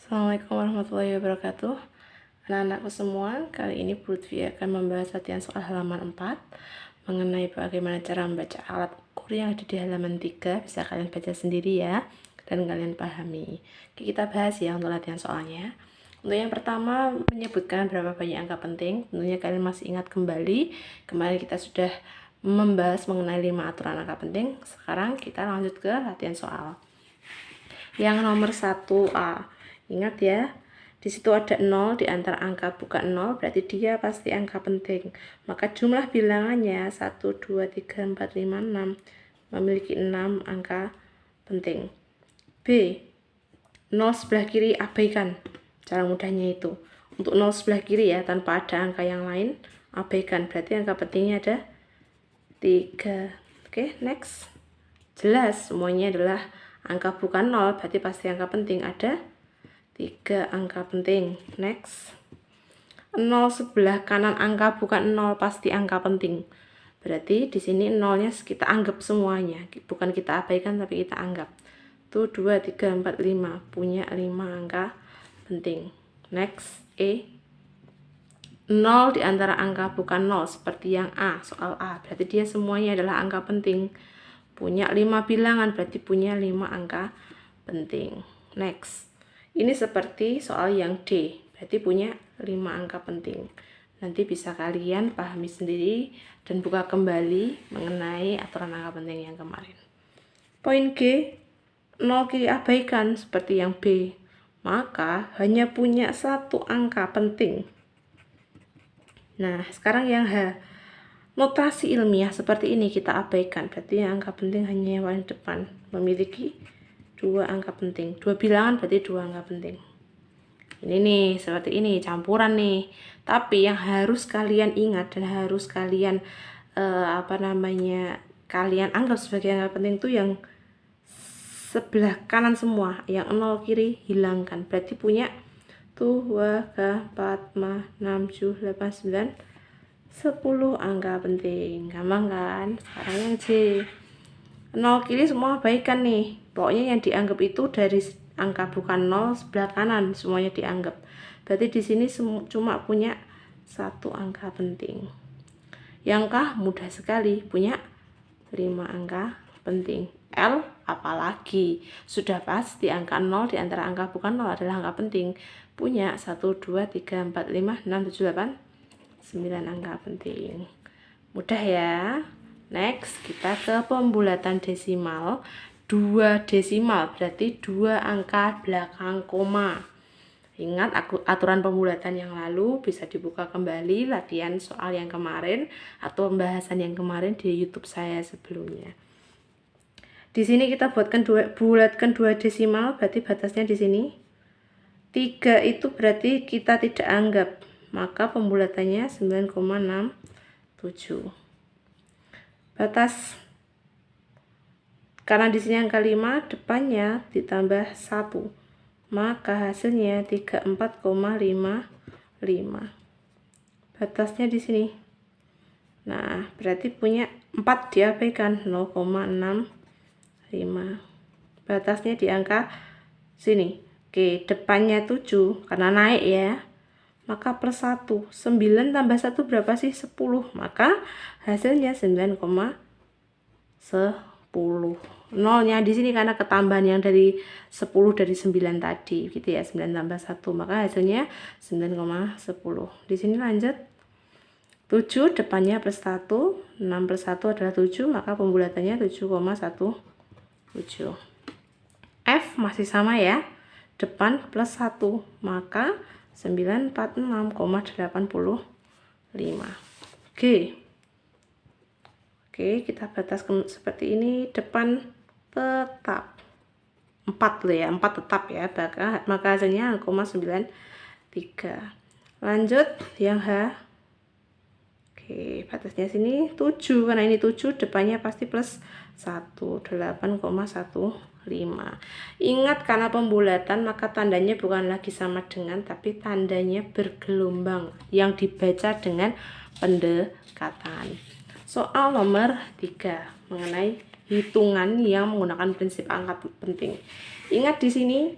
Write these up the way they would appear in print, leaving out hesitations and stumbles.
Assalamualaikum warahmatullahi wabarakatuh. Anak-anakku semua, kali ini Bu Lutfi akan membahas latihan soal halaman 4 mengenai bagaimana cara membaca alat ukur yang ada di halaman 3. Bisa kalian baca sendiri ya, dan kalian pahami. Oke, kita bahas ya untuk latihan soalnya. Untuk yang pertama, menyebutkan berapa banyak angka penting. Tentunya kalian masih ingat kembali, kemarin kita sudah membahas mengenai 5 aturan angka penting. Sekarang kita lanjut ke latihan soal. Yang nomor 1A, ingat ya, di situ ada 0 di antara angka bukan 0, berarti dia pasti angka penting. Maka jumlah bilangannya 1, 2, 3, 4, 5, 6 memiliki 6 angka penting. B, 0 sebelah kiri abaikan. Cara mudahnya itu, untuk 0 sebelah kiri ya, tanpa ada angka yang lain, abaikan. Berarti angka pentingnya ada 3. Oke, next. Jelas semuanya adalah angka bukan 0, berarti pasti angka penting, ada 3 angka penting. Next. 0 sebelah kanan angka bukan 0 pasti angka penting. Berarti di sini 0-nya kita anggap semuanya, bukan kita abaikan tapi kita anggap. Tuh 2, 3, 4, 5 punya 5 angka penting. Next. E, 0 di antara angka bukan 0 seperti yang A, soal A. Berarti dia semuanya adalah angka penting. Punya 5 bilangan berarti punya 5 angka penting. Next. Ini seperti soal yang D, berarti punya 5 angka penting. Nanti bisa kalian pahami sendiri dan buka kembali mengenai aturan angka penting yang kemarin. Poin G, 0 kiri abaikan seperti yang B. Maka hanya punya 1 angka penting. Nah, sekarang yang H, notasi ilmiah seperti ini kita abaikan, berarti yang angka penting hanya yang paling depan, memiliki 2 angka penting. 2 bilangan berarti 2 angka penting. Ini nih, seperti ini, campuran nih. Tapi yang harus kalian ingat dan harus kalian kalian anggap sebagai angka penting itu yang sebelah kanan semua, yang 0 kiri hilangkan. Berarti punya 2, 3, 4, 5, 6, 7, 8, 9, 10 angka penting. Gampang kan? Sekarang yang C, 0 kiri semua abaikan nih. Pokoknya yang dianggap itu dari angka bukan 0 sebelah kanan semuanya dianggap. Berarti di sini cuma punya 1 angka penting. Yang K mudah sekali, punya 5 angka penting. L apalagi, sudah pasti angka 0 di antara angka bukan 0 adalah angka penting. Punya 1, 2, 3, 4, 5, 6, 7, 8, 9 angka penting. Mudah ya. Next, kita ke pembulatan desimal. 2 desimal berarti 2 angka belakang koma. Ingat aturan pembulatan yang lalu, bisa dibuka kembali latihan soal yang kemarin atau pembahasan yang kemarin di YouTube saya sebelumnya. Di sini kita bulatkan 2 desimal, berarti batasnya di sini 3 itu berarti kita tidak anggap, maka pembulatannya 9,67. Batas, karena di sini angka 5 depannya ditambah 1, maka hasilnya 34,55. Batasnya di sini. Nah, berarti punya 4 diabaikan, 0,65. Batasnya di angka sini. Oke, depannya 7 karena naik ya. Maka plus 1, 9 tambah 1 berapa sih? 10. Maka hasilnya 9,10. Nolnya di sini karena ketambahan yang dari 10 dari 9 tadi gitu ya, 9 tambah 1, maka hasilnya 9,10. Di sini lanjut 7 depannya plus 1, 6 plus 1 adalah 7, maka pembulatannya 7,17. F masih sama ya, depan plus 1, maka 946,85. Oke, kita bataskan seperti ini. Depan tetap 4 loh ya, 4 tetap ya, maka hasilnya 0,93. Lanjut yang H. Oke, batasnya sini 7, karena ini 7 depannya pasti plus 1, 8,15. Ingat, karena pembulatan maka tandanya bukan lagi sama dengan, tapi tandanya bergelombang yang dibaca dengan pendekatan. Soal nomor 3 mengenai hitungan yang menggunakan prinsip angka penting. Ingat di sini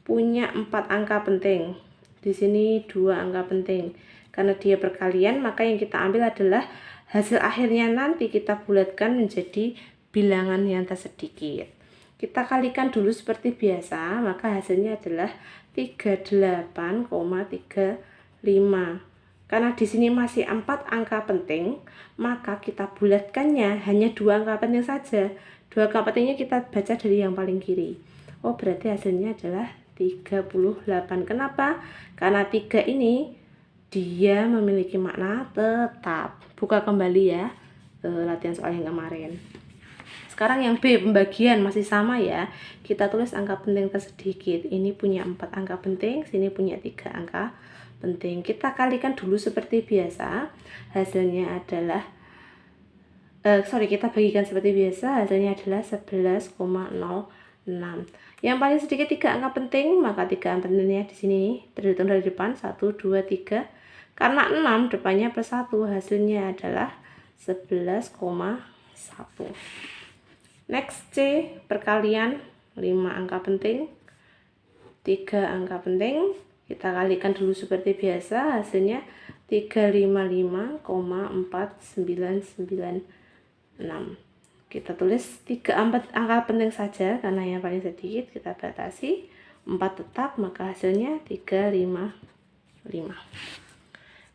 punya 4 angka penting. Di sini 2 angka penting. Karena dia perkalian, maka yang kita ambil adalah hasil akhirnya nanti kita bulatkan menjadi bilangan yang tersedikit. Kita kalikan dulu seperti biasa, maka hasilnya adalah 38,35. Karena di sini masih 4 angka penting, maka kita bulatkannya hanya 2 angka penting saja. 2 angka pentingnya kita baca dari yang paling kiri. Oh, berarti hasilnya adalah 38. Kenapa? Karena 3 ini dia memiliki makna tetap. Buka kembali ya latihan soal yang kemarin. Sekarang yang B, pembagian masih sama ya. Kita tulis angka penting tersedikit. Ini punya 4 angka penting, sini punya 3 angka penting. Kita kalikan dulu seperti biasa. Hasilnya adalah kita bagikan seperti biasa. Hasilnya adalah 11,06. Yang paling sedikit 3 angka penting, maka 3 angka pentingnya di sini terhitung dari depan 1 2 3. Karena 6 depannya plus 1, hasilnya adalah 11,1. Next C, perkalian 5 angka penting, 3 angka penting. Kita kalikan dulu seperti biasa, hasilnya 355,4996. Kita tulis 3 angka penting saja karena yang paling sedikit kita batasi. 4 tetap, maka hasilnya 355.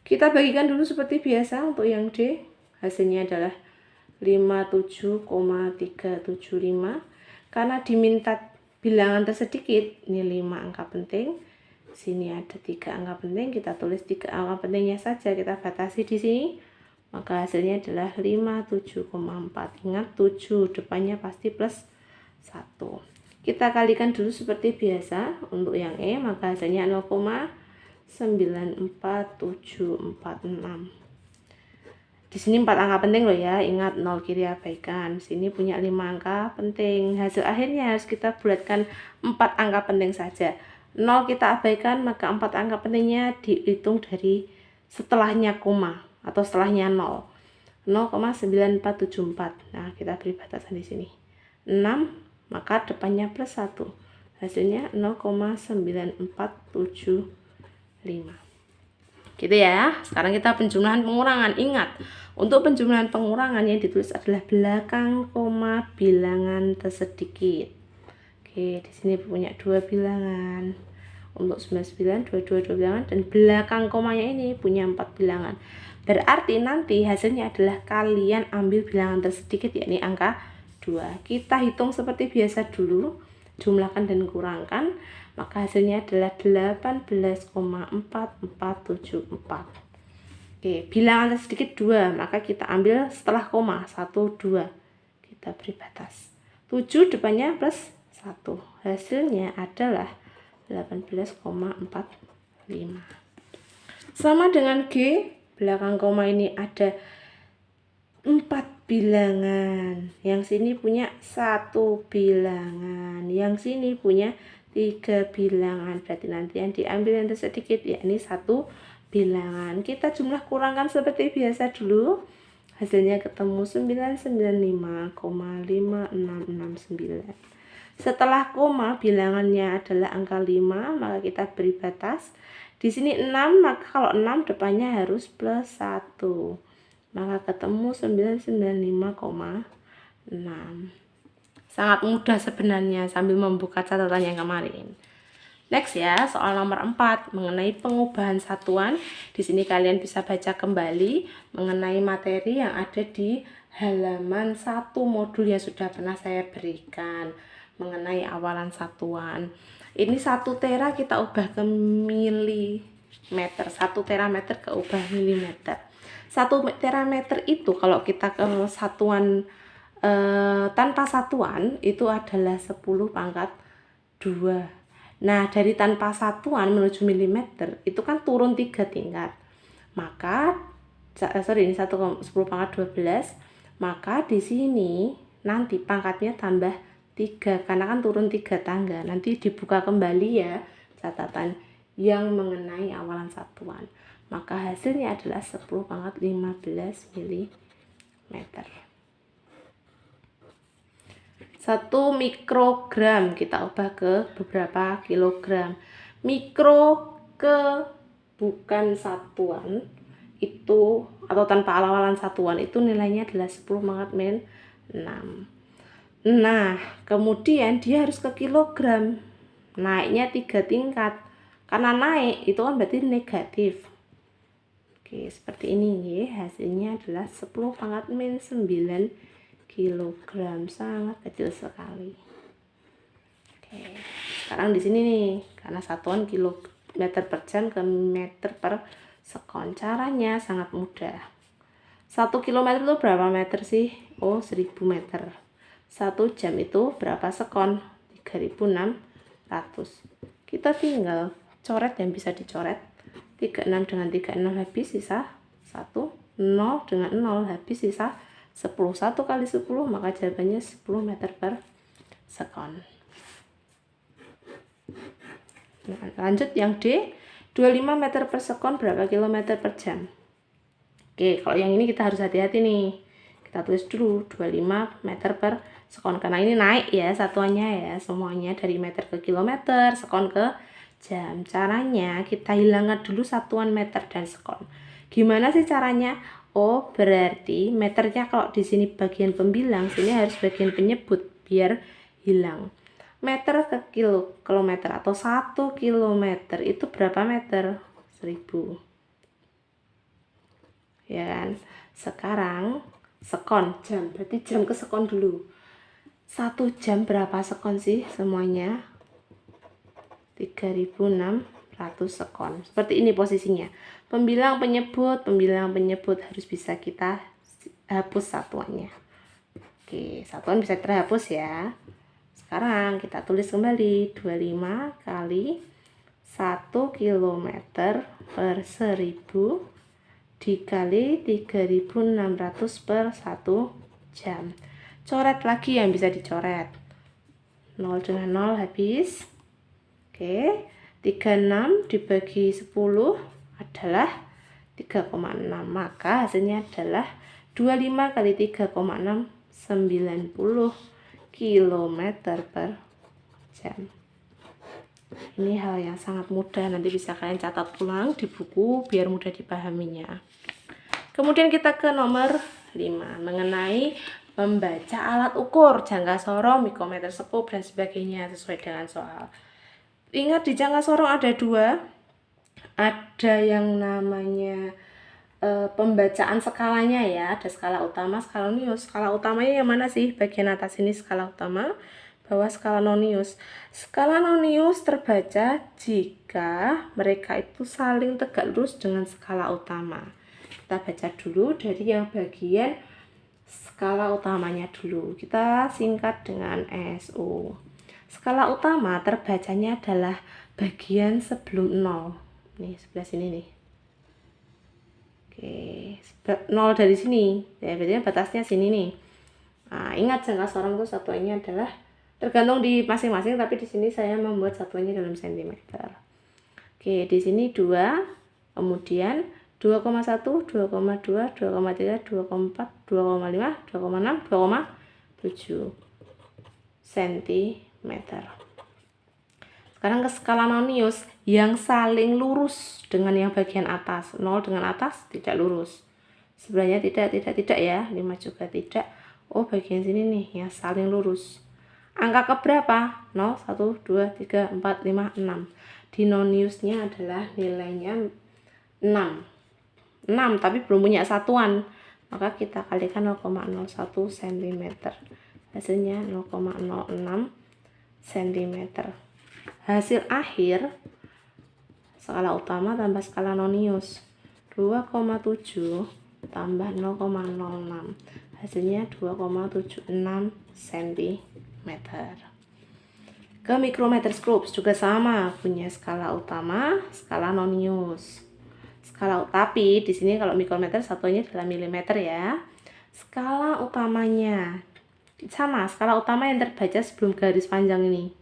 Kita bagikan dulu seperti biasa untuk yang D. Hasilnya adalah 57,375. Karena diminta bilangan tersedikit, ini 5 angka penting. Sini ada 3 angka penting, kita tulis 3 angka pentingnya saja, kita batasi di sini. Maka hasilnya adalah 57,4. Ingat 7 depannya pasti plus 1. Kita kalikan dulu seperti biasa untuk yang E, maka hasilnya 0,94746. Di sini 4 angka penting loh ya, ingat 0 kiri abaikan. Sini punya 5 angka penting. Hasil akhirnya harus kita bulatkan 4 angka penting saja. 0 kita abaikan, maka 4 angka pentingnya dihitung dari setelahnya koma atau setelahnya 0. 0,9474. Nah, kita beri batasan di sini. 6, maka depannya plus 1. Hasilnya 0,9475. Gitu ya. Sekarang kita penjumlahan pengurangan. Ingat, untuk penjumlahan pengurangan yang ditulis adalah belakang koma bilangan tersedikit. Oke, di sini punya 2 bilangan. Untuk 99, 22 bilangan, dan belakang komanya ini punya 4 bilangan. Berarti nanti hasilnya adalah kalian ambil bilangan tersedikit, yakni angka 2. Kita hitung seperti biasa dulu, jumlahkan dan kurangkan. Maka hasilnya adalah 18,4474. Oke, bilangan tersedikit 2, maka kita ambil setelah koma 1, 2. Kita beri batas. 7 depannya plus 1. Hasilnya adalah 18,45. Sama dengan G, belakang koma ini ada 4 bilangan. Yang sini punya 1 bilangan. Yang sini punya 3 bilangan. Berarti nanti yang diambil yang tersedikit yakni 1 bilangan. Kita jumlah kurangkan seperti biasa dulu. Hasilnya ketemu 995,5669. Setelah koma bilangannya adalah angka 5, maka kita beri batas. Di sini 6, maka kalau 6 depannya harus plus 1. Maka ketemu 995,6. Sangat mudah sebenarnya sambil membuka catatan yang kemarin. Next ya, soal nomor 4 mengenai pengubahan satuan. Di sini kalian bisa baca kembali mengenai materi yang ada di halaman 1 modul yang sudah pernah saya berikan mengenai awalan satuan. Ini 1 tera kita ubah ke milimeter, 1 terameter ke ubah milimeter. 1 terameter itu kalau kita ke satuan tanpa satuan itu adalah 10 pangkat 2. Nah, dari tanpa satuan menuju milimeter itu kan turun 3 tingkat. Maka ini 10 pangkat 12. Maka di sini nanti pangkatnya tambah 3 karena kan turun 3 tangga. Nanti dibuka kembali ya catatan yang mengenai awalan satuan. Maka hasilnya adalah 10 pangkat 15 mm. 1 mikrogram kita ubah ke beberapa kilogram. Mikro ke bukan satuan itu atau tanpa awalan satuan itu nilainya adalah 10 pangkat min 6. Nah, kemudian dia harus ke kilogram. Naiknya 3 tingkat. Karena naik itu kan berarti negatif. Oke, seperti ini ya. Hasilnya adalah 10 pangkat min 9 kilogram. Sangat kecil sekali. Oke, sekarang di sini nih, karena satuan kilometer per jam ke meter per sekon. Caranya sangat mudah. 1 kilometer itu berapa meter sih? Oh, 1000 meter. 1 jam itu berapa sekon? 3600. Kita tinggal coret yang bisa dicoret. 36 dengan 36 habis, sisa 1. 0 dengan 0 habis, sisa 10. 1 kali 10, maka jawabannya 10 meter per sekon. Nah, lanjut yang D, 25 meter per sekon berapa kilometer per jam? Oke, kalau yang ini kita harus hati-hati nih. Kita tulis dulu 25 meter per sekon, karena ini naik ya satuannya ya, semuanya dari meter ke kilometer, sekon ke jam. Caranya kita hilangkan dulu satuan meter dan sekon. Gimana sih caranya? Oh, berarti meternya kalau di sini bagian pembilang, sini harus bagian penyebut biar hilang. Meter ke kilometer atau 1 kilometer itu berapa meter? 1000. Ya kan? Sekarang sekon, jam, berarti jam ke sekon dulu. 1 jam berapa sekon sih semuanya? 3600 sekon. Seperti ini posisinya. Pembilang penyebut harus bisa kita hapus satuannya. Oke, satuan bisa terhapus ya. Sekarang kita tulis kembali 25 kali 1 kilometer per 1000 dikali 3600 per 1 jam. Coret lagi yang bisa dicoret. 0 dengan 0 habis. Oke, 36 dibagi 10 adalah 3,6. Maka hasilnya adalah 25 kali 3,6, 90 kilometer per jam. Ini hal yang sangat mudah, nanti bisa kalian catat ulang di buku biar mudah dipahaminya. Kemudian kita ke nomor 5, mengenai membaca alat ukur, jangka sorong, mikrometer sekup, dan sebagainya sesuai dengan soal. Ingat di jangka sorong ada 2, ada yang namanya pembacaan skalanya ya, ada skala utama, skala nonius. Skala utamanya yang mana sih? Bagian atas ini skala utama, bawah skala nonius. Skala nonius terbaca jika mereka itu saling tegak lurus dengan skala utama. Kita baca dulu dari yang bagian skala utamanya dulu. Kita singkat dengan SU. Skala utama terbacanya adalah bagian sebelum 0. Nih, sebelah sini nih. Oke, 0 dari sini, ya berarti batasnya sini nih. Nah, ingat jangka sorong itu satuannya adalah tergantung di masing-masing, tapi di sini saya membuat satuannya dalam sentimeter. Oke, di sini 2, kemudian 2,1, 2,2, 2,3, 2,4, 2,5, 2,6, 2,7 cm. Sekarang ke skala nonius yang saling lurus dengan yang bagian atas. 0 dengan atas tidak lurus. Sebenarnya tidak ya. 5 juga tidak. Oh, bagian sini nih yang saling lurus. Angka keberapa? 0, 1, 2, 3, 4, 5, 6. Di noniusnya adalah nilainya 6. 6 tapi belum punya satuan. Maka kita kalikan 0,01 cm. Hasilnya 0,06 cm. Hasil akhir skala utama tambah skala nonius 2,7 tambah 0,06, hasilnya 2,76 cm. Ke mikrometer scope juga sama, punya skala utama, skala nonius. Tapi di sini kalau mikrometer satunya adalah milimeter ya. Skala utamanya sama, skala utama yang terbaca sebelum garis panjang ini.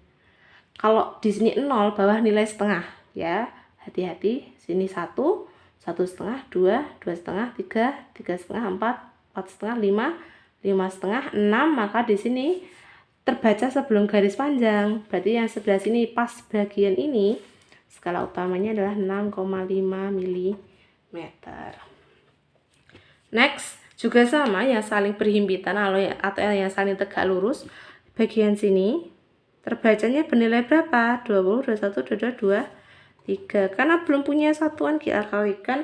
Kalau di sini 0, bawah nilai setengah ya. Hati-hati, sini 1, 1,5, 2, 2,5, 3, 3,5, 4, 4,5, 5, 5,5, 6, maka di sini terbaca sebelum garis panjang. Berarti yang sebelah sini pas bagian ini skala utamanya adalah 6,5 mm. Next, juga sama yang saling berhimpitan atau yang saling tegak lurus. Bagian sini terbacanya bernilai berapa? 20, 21, 22, 3. Karena belum punya satuan, kita kalikan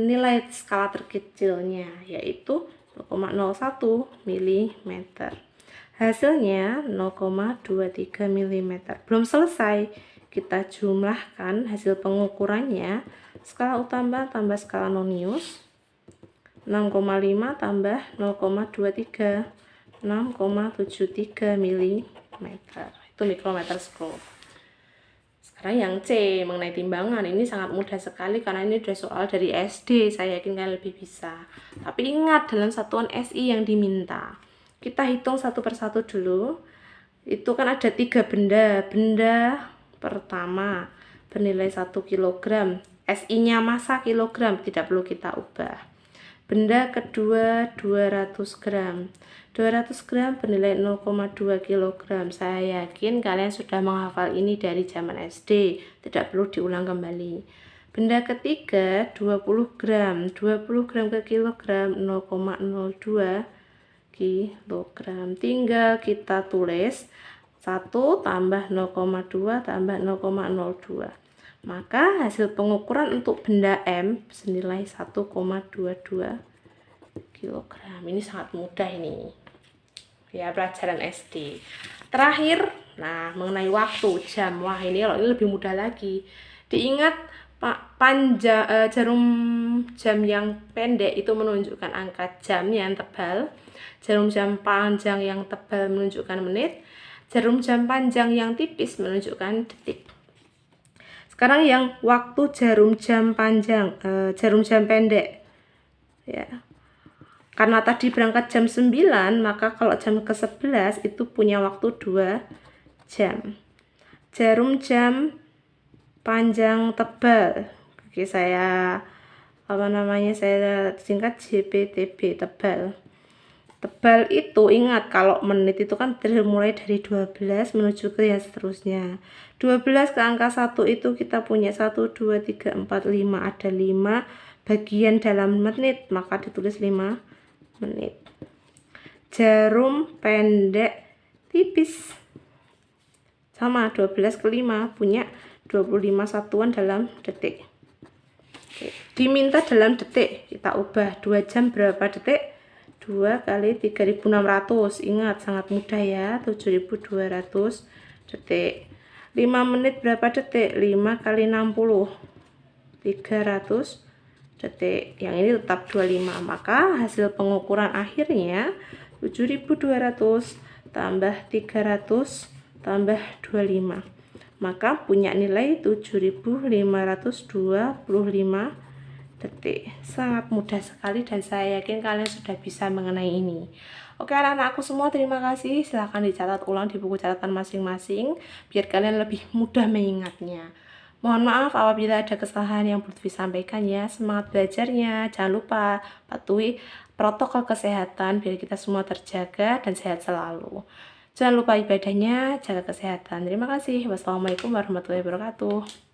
nilai skala terkecilnya, yaitu 0,01 mm. Hasilnya 0,23 mm. Belum selesai, kita jumlahkan hasil pengukurannya. Skala utama tambah skala nonius, 6,5 tambah 0,23, 6,73 mm. Itu mikrometer square. Sekarang yang C, mengenai timbangan. Ini sangat mudah sekali karena ini sudah soal dari SD. Saya yakin kalian lebih bisa. Tapi ingat, dalam satuan SI yang diminta. Kita hitung satu persatu dulu. Itu kan ada 3 benda. Benda pertama bernilai 1 kg. SI-nya massa kilogram, tidak perlu kita ubah. Benda kedua 200 gram. 200 gram bernilai 0,2 kg. Saya yakin kalian sudah menghafal ini dari zaman SD, tidak perlu diulang kembali. Benda ketiga 20 gram. 20 gram ke kilogram 0,02 kg. Tinggal kita tulis 1 tambah 0,2 tambah 0,02. Maka hasil pengukuran untuk benda M senilai 1,22 kg. Ini sangat mudah ini. Ya, pelajaran SD. Terakhir, nah, mengenai waktu, jam. Wah, ini lebih mudah lagi. Diingat, jarum jam yang pendek itu menunjukkan angka jam yang tebal. Jarum jam panjang yang tebal menunjukkan menit. Jarum jam panjang yang tipis menunjukkan detik. Sekarang yang waktu jarum jam panjang, jarum jam pendek. Ya. Karena tadi berangkat jam 9, maka kalau jam ke-11 itu punya waktu 2 jam. Jarum jam panjang tebal. Oke, saya singkat JPTB, tebal. Tebal itu ingat, kalau menit itu kan mulai dari 12 menuju ke yang seterusnya. 12 ke angka 1 itu kita punya 1, 2, 3, 4, 5. Ada 5 bagian dalam menit, maka ditulis 5 menit. Jarum pendek tipis sama 12 ke 5 punya 25 satuan dalam detik. Oke. Diminta dalam detik, kita ubah 2 jam berapa detik? 2 kali 3600. Ingat, sangat mudah ya, 7200 detik. 5 menit berapa detik? 5 kali 60, 300 detik. Yang ini tetap 25. Maka hasil pengukuran akhirnya 7200 tambah 300 tambah 25. Maka punya nilai 7525 detik. Sangat mudah sekali dan saya yakin kalian sudah bisa mengenai ini. Oke, anak-anakku semua, terima kasih. Silahkan dicatat ulang di buku catatan masing-masing biar kalian lebih mudah mengingatnya. Mohon maaf apabila ada kesalahan yang perlu disampaikan ya. Semangat belajarnya. Jangan lupa patuhi protokol kesehatan biar kita semua terjaga dan sehat selalu. Jangan lupa ibadahnya, jaga kesehatan. Terima kasih. Wassalamualaikum warahmatullahi wabarakatuh.